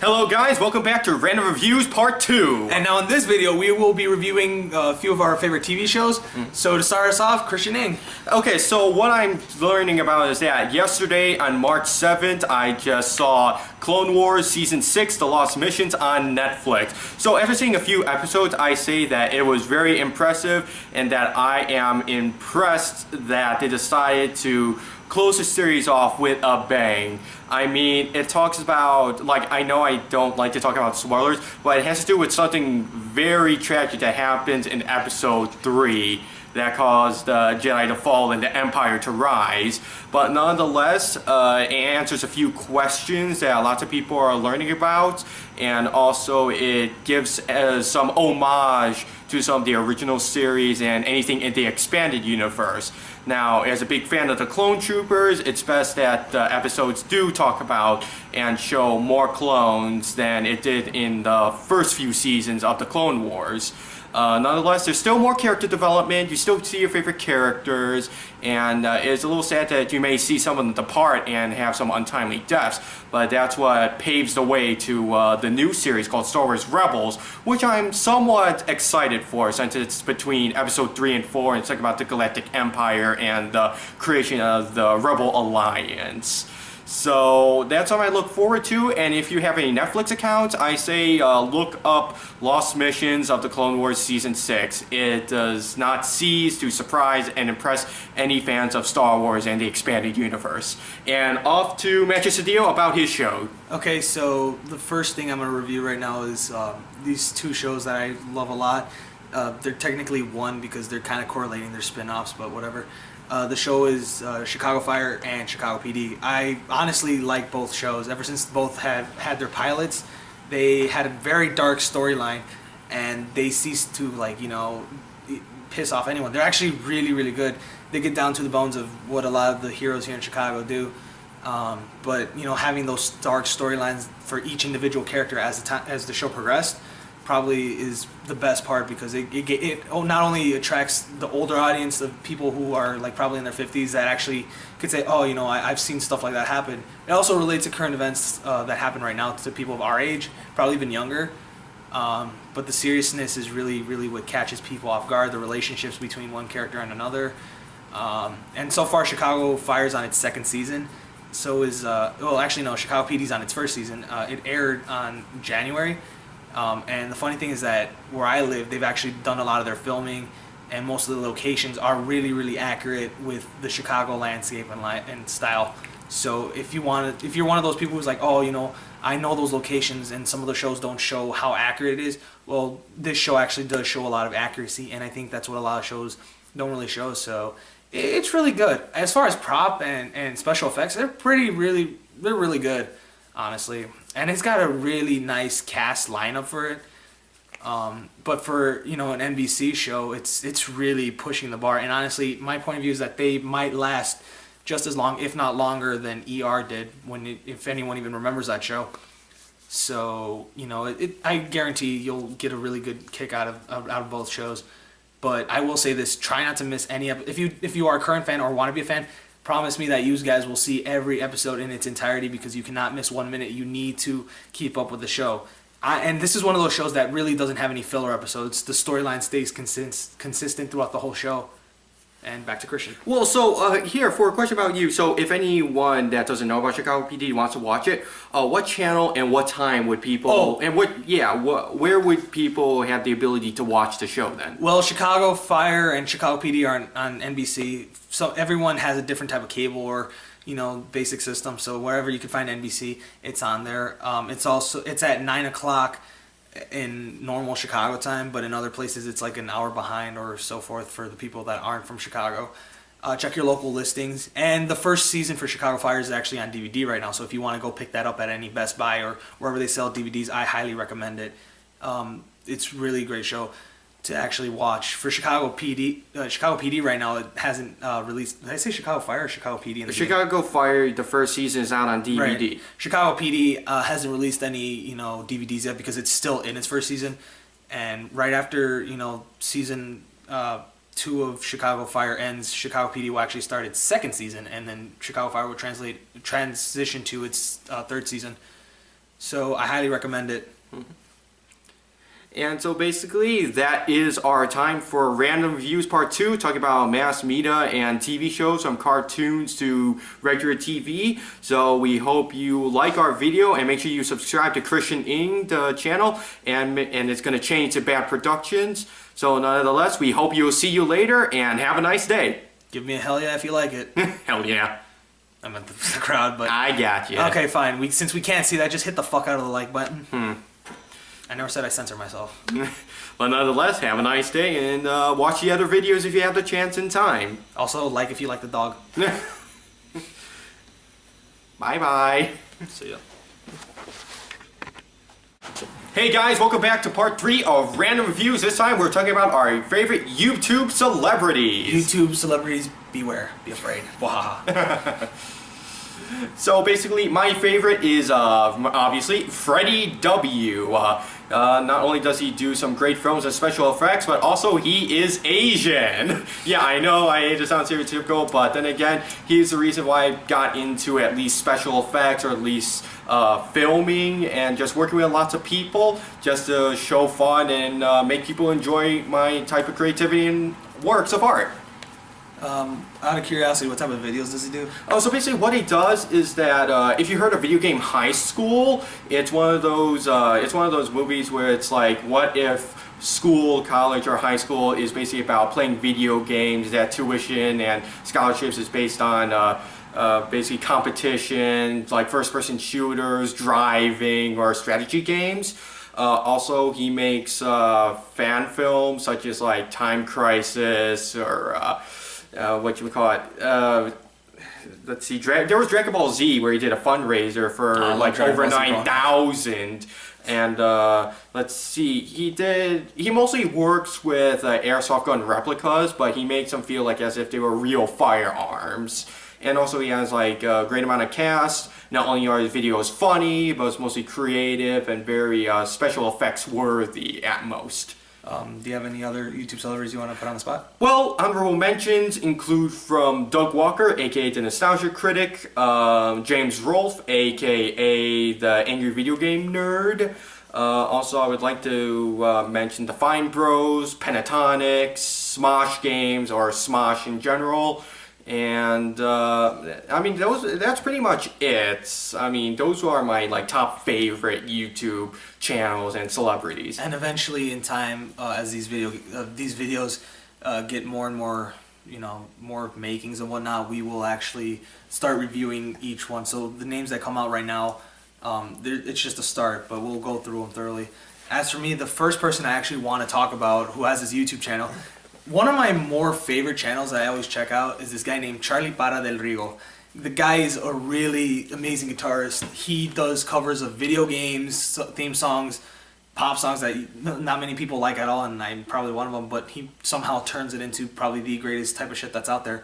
Hello guys, welcome back to Random Reviews Part 2. And now in this video, we will be reviewing a few of our favorite TV shows. So to start us off, Christian Ng. Okay, so what I'm learning about is that yesterday on March 7th, I just saw Clone Wars Season 6, The Lost Missions on Netflix. So after seeing a few episodes, I say that it was very impressive and that I am impressed that they decided to close the series off with a bang. I mean, it talks about, like, I know I don't like to talk about spoilers, but it has to do with something very tragic that happens in episode 3 that caused Jedi to fall and the Empire to rise. But nonetheless, it answers a few questions that lots of people are learning about, and also it gives some homage to some of the original series and anything in the expanded universe. Now, as a big fan of the Clone Troopers, it's best that the episodes do talk about and show more clones than it did in the first few seasons of the Clone Wars. Nonetheless, there's still more character development. You still see your favorite characters, and it's a little sad that you may see some of them depart and have some untimely deaths, but that's what paves the way to the new series called Star Wars Rebels, which I'm somewhat excited for since it's between episode 3 and 4 and it's like about the Galactic Empire and the creation of the Rebel Alliance. So that's what I look forward to, and if you have any Netflix accounts, I say look up Lost Missions of the Clone Wars Season 6. It does not cease to surprise and impress any fans of Star Wars and the expanded universe. And off to Manchester Dio about his show. Okay, so the first thing I'm going to review right now is these two shows that I love a lot. They're technically one because they're kind of correlating their spin-offs, but whatever. The show is Chicago Fire and Chicago PD. I honestly like both shows. Ever since both have had their pilots, they had a very dark storyline, and they ceased to, like, you know, piss off anyone. They're actually really, really good. They get down to the bones of what a lot of the heroes here in Chicago do. But you know, having those dark storylines for each individual character as the show progressed probably is the best part, because it not only attracts the older audience of people who are like probably in their 50s that actually could say, oh, you know, I've seen stuff like that happen. It also relates to current events that happen right now to people of our age, probably even younger. But the seriousness is really, really what catches people off guard, the relationships between one character and another. And so far, Chicago Fire's on its second season. So is, well, actually, no, Chicago PD's on its first season. It aired on January. And the funny thing is that where I live, they've actually done a lot of their filming, and most of the locations are really, really accurate with the Chicago landscape and style. So if you're one of those people who's like, oh, you know, I know those locations and some of the shows don't show how accurate it is, well, this show actually does show a lot of accuracy, and I think that's what a lot of shows don't really show. So it's really good. As far as prop and special effects, they're really good, honestly. And it's got a really nice cast lineup for it. But for, you know, an NBC show, it's really pushing the bar. And honestly, my point of view is that they might last just as long, if not longer, than ER did, if anyone even remembers that show. So, you know, I guarantee you'll get a really good kick out of both shows. But I will say this: try not to miss any. If you are a current fan or want to be a fan, promise me that you guys will see every episode in its entirety, because you cannot miss 1 minute. You need to keep up with the show. And this is one of those shows that really doesn't have any filler episodes. The storyline stays consistent throughout the whole show. And back to Christian. Well, so here, for a question about you, so if anyone that doesn't know about Chicago PD wants to watch it, what channel and what time would people, where would people have the ability to watch the show then? Well, Chicago Fire and Chicago PD are on NBC, so everyone has a different type of cable or, you know, basic system. So wherever you can find NBC, it's on there. It's at 9 o'clock in normal Chicago time, but in other places it's like an hour behind or so forth for the people that aren't from Chicago. Check your local listings. And the first season for Chicago Fire is actually on DVD right now, so if you want to go pick that up at any Best Buy or wherever they sell DVDs, I highly recommend it. It's really a great show to actually watch. For Chicago PD right now, it hasn't released. Did I say Chicago Fire or Chicago PD? The Chicago Fire, the first season is out on DVD. Right. Chicago PD hasn't released any, you know, DVDs yet because it's still in its first season. And right after, you know, season 2 of Chicago Fire ends, Chicago PD will actually start its second season, and then Chicago Fire will transition to its third season. So I highly recommend it. And so basically, that is our time for Random Reviews Part 2, talking about mass media and TV shows from cartoons to regular TV. So we hope you like our video and make sure you subscribe to Christian Ing, the channel, and it's going to change to Bad Productions. So nonetheless, we hope you'll see you later and have a nice day. Give me a hell yeah if you like it. Hell yeah. I meant the crowd, but... I got you. Okay, fine. Since we can't see that, just hit the fuck out of the like button. I never said I censor myself. But nonetheless, have a nice day and watch the other videos if you have the chance and time. Also, like if you like the dog. Bye-bye. See ya. Hey guys, welcome back to part 3 of Random Reviews. This time we're talking about our favorite YouTube celebrities. YouTube celebrities, beware. Be afraid. Wahaha. So basically, my favorite is obviously Freddie W. Not only does he do some great films and special effects, but also he is Asian. Yeah, I know, I hate to sound stereotypical, but then again, he's the reason why I got into at least special effects, or at least filming, and just working with lots of people, just to show fun and make people enjoy my type of creativity and works of art. Out of curiosity, what type of videos does he do? Oh, so basically what he does is that if you heard of Video Game High School, it's one of those movies where it's like, what if school, college, or high school is basically about playing video games, that tuition and scholarships is based on basically competition, like first-person shooters, driving, or strategy games. Also, he makes fan films such as like Time Crisis, or what you would call it. Let's see. There was Dragon Ball Z where he did a fundraiser for like over 9,000. And let's see. He mostly works with airsoft gun replicas, but he makes them feel like as if they were real firearms. And also he has like a great amount of cast. Not only are his videos funny, but it's mostly creative and very special effects worthy at most. Do you have any other YouTube celebrities you want to put on the spot? Well, honorable mentions include from Doug Walker, aka the Nostalgia Critic, James Rolfe, aka the Angry Video Game Nerd. Also, I would like to mention the Fine Bros, Pentatonics, Smosh Games, or Smosh in general. And I mean, that's pretty much it. I mean, those are my like top favorite YouTube channels and celebrities. And eventually, in time, as these videos get more and more, more makings and whatnot, we will actually start reviewing each one. So the names that come out right now, it's just a start, but we'll go through them thoroughly. As for me, the first person I actually want to talk about who has this YouTube channel, one of my more favorite channels that I always check out is this guy named Charlie Para del Rigo. The guy is a really amazing guitarist. He does covers of video games, theme songs, pop songs that not many people like at all, and I'm probably one of them, but he somehow turns it into probably the greatest type of shit that's out there.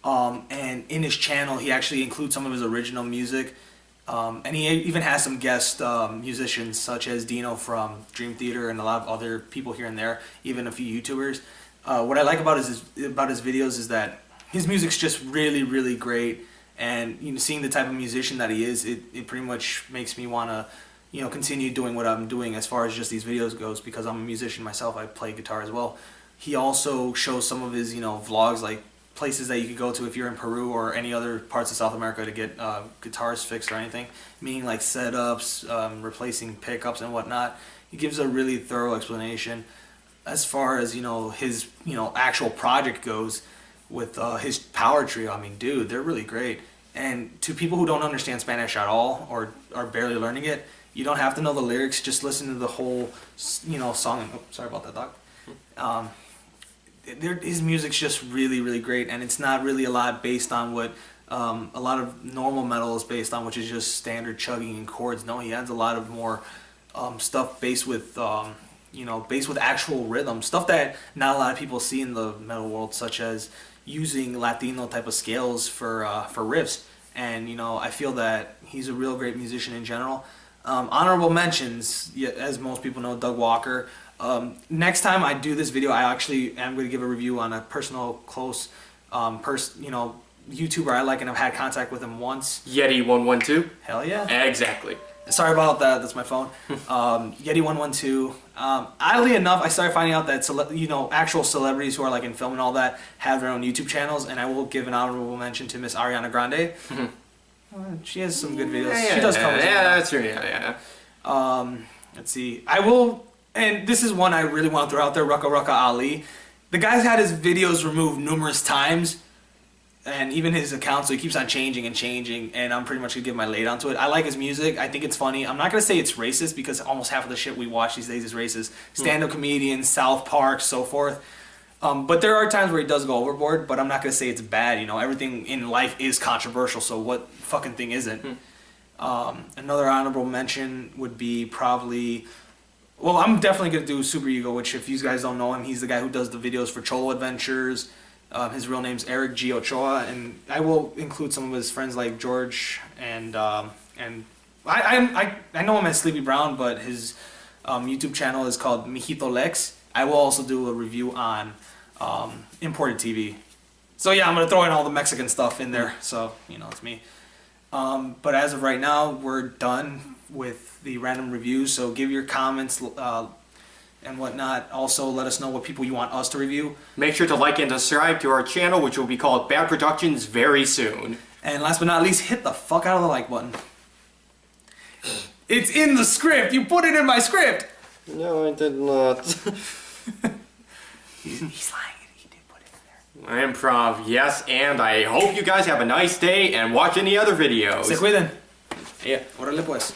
And in his channel, he actually includes some of his original music, and he even has some guest musicians such as Dino from Dream Theater and a lot of other people here and there, even a few YouTubers. What I like about his videos is that his music's just really, really great, and seeing the type of musician that he is, it pretty much makes me want to, continue doing what I'm doing as far as just these videos goes, because I'm a musician myself. I play guitar as well. He also shows some of his, vlogs, like places that you could go to if you're in Peru or any other parts of South America to get guitars fixed or anything, meaning like setups, replacing pickups and whatnot. He gives a really thorough explanation. As far as his actual project goes with his power trio, I mean, dude, they're really great. And to people who don't understand Spanish at all or are barely learning it, you don't have to know the lyrics. Just listen to the whole song. Oh, sorry about that, Doc. His music's just really, really great, and it's not really a lot based on what a lot of normal metal is based on, which is just standard chugging and chords. No, he adds a lot of more stuff based with based with actual rhythm, stuff that not a lot of people see in the metal world, such as using Latino type of scales for riffs. And I feel that he's a real great musician in general. Honorable mentions, as most people know, Doug Walker. Next time I do this video, I actually am going to give a review on a personal, close, YouTuber I like, and I've had contact with him once. Yeti112. Hell yeah. Exactly. Sorry about that. That's my phone. Yeti112. Oddly enough, I started finding out that actual celebrities who are like in film and all that have their own YouTube channels, and I will give an honorable mention to Miss Ariana Grande. She has some good videos. She does covers. Yeah, that's true. Yeah. Let's see. I will, and this is one I really want to throw out there. Rucka Rucka Ali. The guy's had his videos removed numerous times. And even his account, so he keeps on changing and changing, and I'm pretty much gonna give my lay down to it. I like his music. I think it's funny. I'm not gonna say it's racist because almost half of the shit we watch these days is racist. Stand-up comedians, South Park, so forth. But there are times where he does go overboard. But I'm not gonna say it's bad. Everything in life is controversial. So what fucking thing isn't? Another honorable mention would be probably. Well, I'm definitely gonna do Super Ego, which if you guys don't know him, he's the guy who does the videos for Cholo Adventures. His real name's Eric G. Ochoa, and I will include some of his friends like George and I know him as Sleepy Brown, but his YouTube channel is called Mijito Lex. I will also do a review on imported TV. So yeah, I'm gonna throw in all the Mexican stuff in there. So it's me. But as of right now, we're done with the random reviews. So give your comments. And whatnot. Also, let us know what people you want us to review. Make sure to like and subscribe to our channel, which will be called Bad Productions very soon. And last but not least, hit the fuck out of the like button. It's in the script. You put it in my script. No, I did not. He's lying. He did put it in there. Improv, yes, and I hope you guys have a nice day and watch any other videos. Se cuiden. Yeah, órale pues.